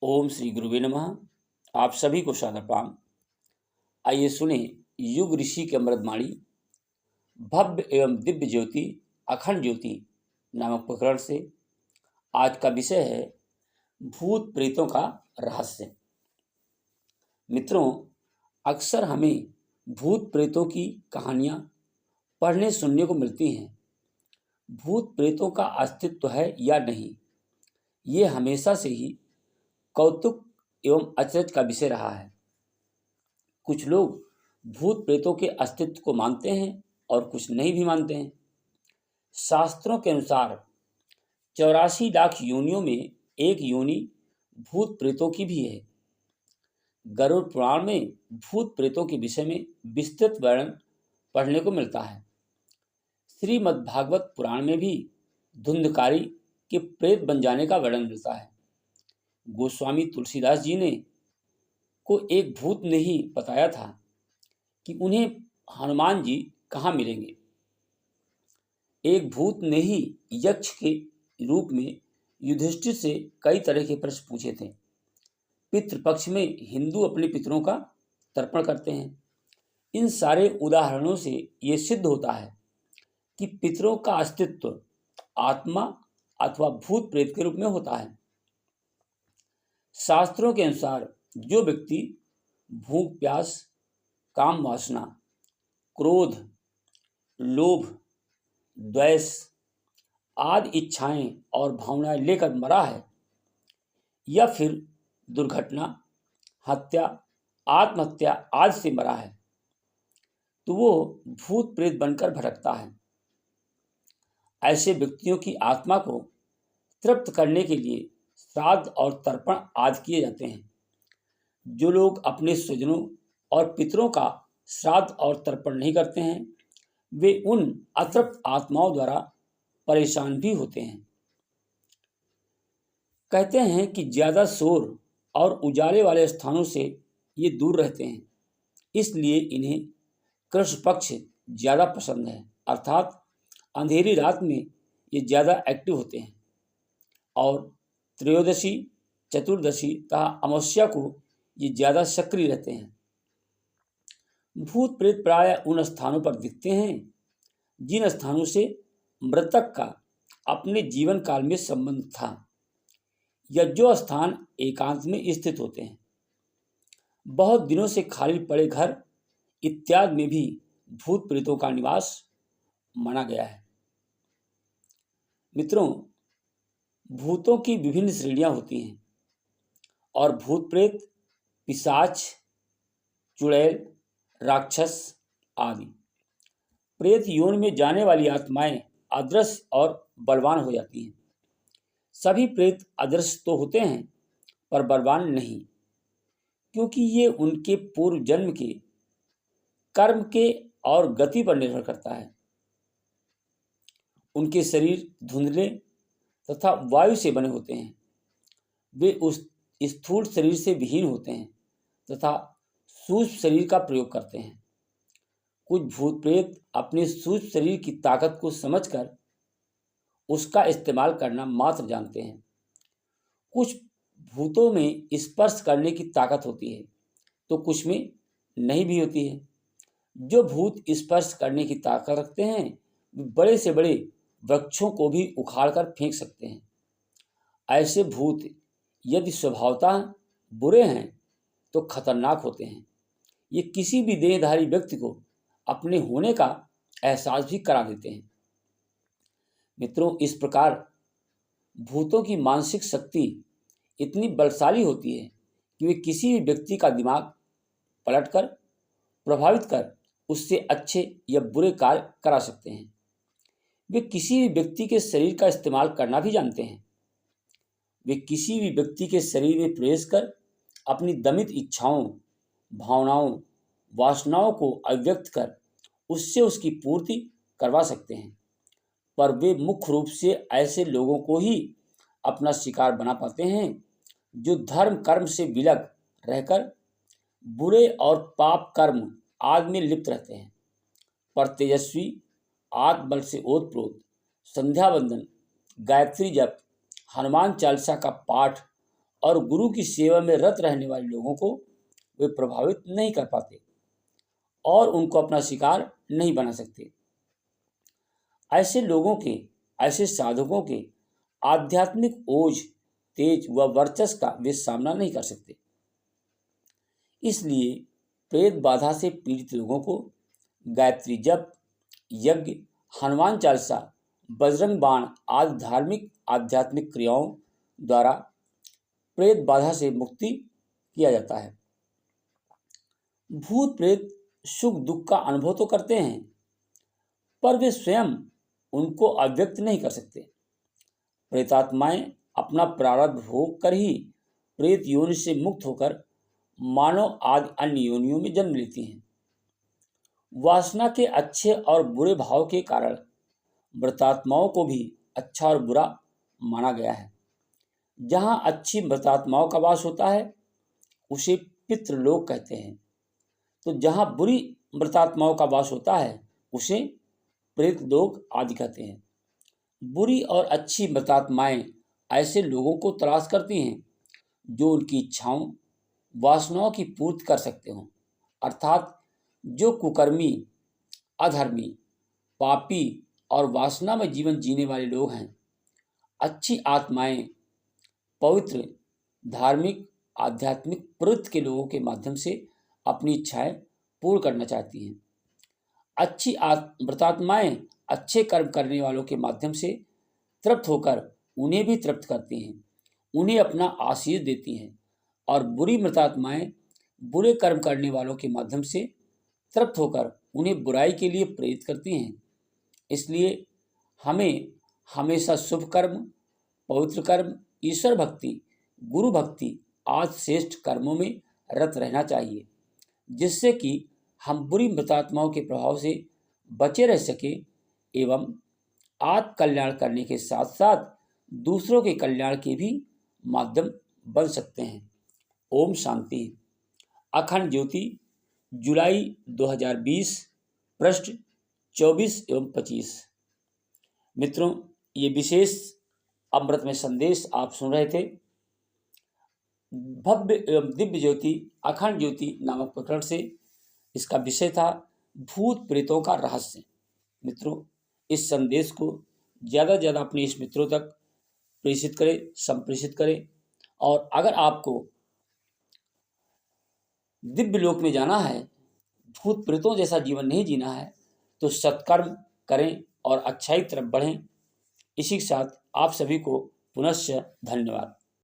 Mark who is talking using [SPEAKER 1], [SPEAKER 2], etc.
[SPEAKER 1] ओम श्री गुरुवे नमः। आप सभी को सादर प्रणाम। आइए सुने युग ऋषि की अमृतवाणी भव्य एवं दिव्य ज्योति अखंड ज्योति नामक प्रकरण से। आज का विषय है भूत प्रेतों का रहस्य। मित्रों, अक्सर हमें भूत प्रेतों की कहानियां पढ़ने सुनने को मिलती हैं। भूत प्रेतों का अस्तित्व है या नहीं, ये हमेशा से ही कौतुक एवं अचरज का विषय रहा है। कुछ लोग भूत प्रेतों के अस्तित्व को मानते हैं और कुछ नहीं भी मानते हैं। शास्त्रों के अनुसार 84 लाख योनियों में एक योनि भूत प्रेतों की भी है। गरुड़ पुराण में भूत प्रेतों के विषय में विस्तृत वर्णन पढ़ने को मिलता है। श्रीमद्भागवत पुराण में भी धुंधकारी के प्रेत बन जाने का वर्णन मिलता है। गोस्वामी तुलसीदास जी ने को एक भूत ने ही बताया था कि उन्हें हनुमान जी कहाँ मिलेंगे। एक भूत ने ही यक्ष के रूप में युधिष्ठिर से कई तरह के प्रश्न पूछे थे। पितृपक्ष में हिंदू अपने पितरों का तर्पण करते हैं। इन सारे उदाहरणों से ये सिद्ध होता है कि पितरों का अस्तित्व आत्मा अथवा भूत प्रेत के रूप में होता है। शास्त्रों के अनुसार जो व्यक्ति भूख प्यास, काम वासना, क्रोध, लोभ, द्वेष आदि इच्छाएं और भावनाएं लेकर मरा है या फिर दुर्घटना, हत्या, आत्महत्या आदि से मरा है, तो वो भूत प्रेत बनकर भटकता है। ऐसे व्यक्तियों की आत्मा को तृप्त करने के लिए श्राद्ध और तर्पण आदि किए जाते हैं। जो लोग अपने स्वजनों और पितरों का श्राद्ध और तर्पण नहीं करते हैं, वे उन अतृप्त आत्माओं द्वारा परेशान भी होते हैं। कहते हैं कि ज्यादा शोर और उजाले वाले स्थानों से ये दूर रहते हैं, इसलिए इन्हें कृष्ण पक्ष ज्यादा पसंद है, अर्थात अंधेरी रात में ये ज्यादा एक्टिव होते हैं और त्रयोदशी, चतुर्दशी तथा अमावस्या को ये ज्यादा सक्रिय रहते हैं। भूत प्रेत प्रायः उन स्थानों पर दिखते हैं जिन स्थानों से मृतक का अपने जीवन काल में संबंध था या जो स्थान एकांत में स्थित होते हैं। बहुत दिनों से खाली पड़े घर इत्यादि में भी भूत प्रेतों का निवास माना गया है। मित्रों, भूतों की विभिन्न श्रेणियां होती हैं और भूत प्रेत, पिशाच, चुड़ैल, राक्षस आदि प्रेत योनि में जाने वाली आत्माएं अदृश्य और बलवान हो जाती हैं। सभी प्रेत अदृश्य तो होते हैं पर बलवान नहीं, क्योंकि ये उनके पूर्व जन्म के कर्म के और गति पर निर्भर करता है। उनके शरीर धुंधले तथा वायु से बने होते हैं। वे उस स्थूल शरीर से विहीन होते हैं तथा सूक्ष्म शरीर का प्रयोग करते हैं। कुछ भूत प्रेत अपने सूक्ष्म शरीर की ताकत को समझकर उसका इस्तेमाल करना मात्र जानते हैं। कुछ भूतों में स्पर्श करने की ताकत होती है तो कुछ में नहीं भी होती है। जो भूत स्पर्श करने की ताकत रखते हैं वे बड़े से बड़े वृक्षों को भी उखाड़कर फेंक सकते हैं। ऐसे भूत यदि स्वभावतः बुरे हैं तो खतरनाक होते हैं। ये किसी भी देहधारी व्यक्ति को अपने होने का एहसास भी करा देते हैं। मित्रों, इस प्रकार भूतों की मानसिक शक्ति इतनी बलशाली होती है कि वे किसी भी व्यक्ति का दिमाग पलटकर प्रभावित कर उससे अच्छे या बुरे कार्य करा सकते हैं। वे किसी भी व्यक्ति के शरीर का इस्तेमाल करना भी जानते हैं। वे किसी भी व्यक्ति के शरीर में प्रवेश कर अपनी दमित इच्छाओं, भावनाओं, वासनाओं को अभिव्यक्त कर उससे उसकी पूर्ति करवा सकते हैं, पर वे मुख्य रूप से ऐसे लोगों को ही अपना शिकार बना पाते हैं जो धर्म कर्म से विलग रहकर बुरे और पाप कर्म आदि में लिप्त रहते हैं, पर तेजस्वी, आत्मबल से ओतप्रोत, संध्या वंदन, गायत्री जप, हनुमान चालीसा का पाठ और गुरु की सेवा में रत रहने वाले लोगों को वे प्रभावित नहीं कर पाते और उनको अपना शिकार नहीं बना सकते। ऐसे लोगों के, ऐसे साधकों के आध्यात्मिक ओज, तेज व वर्चस्व का वे सामना नहीं कर सकते। इसलिए प्रेत बाधा से पीड़ित लोगों को गायत्री जप, यज्ञ, हनुमान चालीसा, बजरंग बाण आदि धार्मिक आध्यात्मिक क्रियाओं द्वारा प्रेत बाधा से मुक्ति किया जाता है। भूत प्रेत सुख दुख का अनुभव तो करते हैं, पर वे स्वयं उनको अव्यक्त नहीं कर सकते। प्रेतात्माएं अपना प्रारब्ध भोग कर ही प्रेत योनि से मुक्त होकर मानव आदि अन्य योनियों में जन्म लेती हैं। वासना के अच्छे और बुरे भाव के कारण मृतात्माओं को भी अच्छा और बुरा माना गया है। जहाँ अच्छी मृतात्माओं का वास होता है उसे पितृलोक कहते हैं, तो जहाँ बुरी मृतात्माओं का वास होता है उसे प्रेतलोक आदि कहते हैं। बुरी और अच्छी मृतात्माएं ऐसे लोगों को तलाश करती हैं जो उनकी इच्छाओं, वासनाओं की पूर्ति कर सकते हों, अर्थात जो कुकर्मी, अधर्मी, पापी और वासना में जीवन जीने वाले लोग हैं। अच्छी आत्माएं पवित्र, धार्मिक, आध्यात्मिक प्रवृत्ति के लोगों के माध्यम से अपनी इच्छाएं पूर्ण करना चाहती हैं। अच्छी मृतात्माएं अच्छे कर्म करने वालों के माध्यम से तृप्त होकर उन्हें भी तृप्त करती हैं, उन्हें अपना आशीष देती हैं, और बुरी मृतात्माएं बुरे कर्म करने वालों के माध्यम से तृप्त होकर उन्हें बुराई के लिए प्रेरित करती हैं। इसलिए हमें हमेशा शुभ कर्म, पवित्र कर्म, ईश्वर भक्ति, गुरु भक्ति आदि श्रेष्ठ कर्मों में रत रहना चाहिए, जिससे कि हम बुरी मृतात्माओं के प्रभाव से बचे रह सके एवं आत्म कल्याण करने के साथ साथ दूसरों के कल्याण के भी माध्यम बन सकते हैं। ओम शांति। अखंड ज्योति, जुलाई 2020, पृष्ठ 24 एवं 25। मित्रों, ये विशेष अमृत में संदेश आप सुन रहे थे। भव्य एवं दिव्य ज्योति, अखंड ज्योति नामक प्रकरण से इसका विषय था भूत प्रेतों का रहस्य। मित्रों, इस संदेश को ज़्यादा से ज़्यादा अपने इस मित्रों तक प्रेषित करें, संप्रेषित करें। और अगर आपको दिव्य लोक में जाना है, भूत प्रेतों जैसा जीवन नहीं जीना है, तो सत्कर्म करें और अच्छाई की तरफ बढ़ें। इसी के साथ आप सभी को पुनश्च धन्यवाद।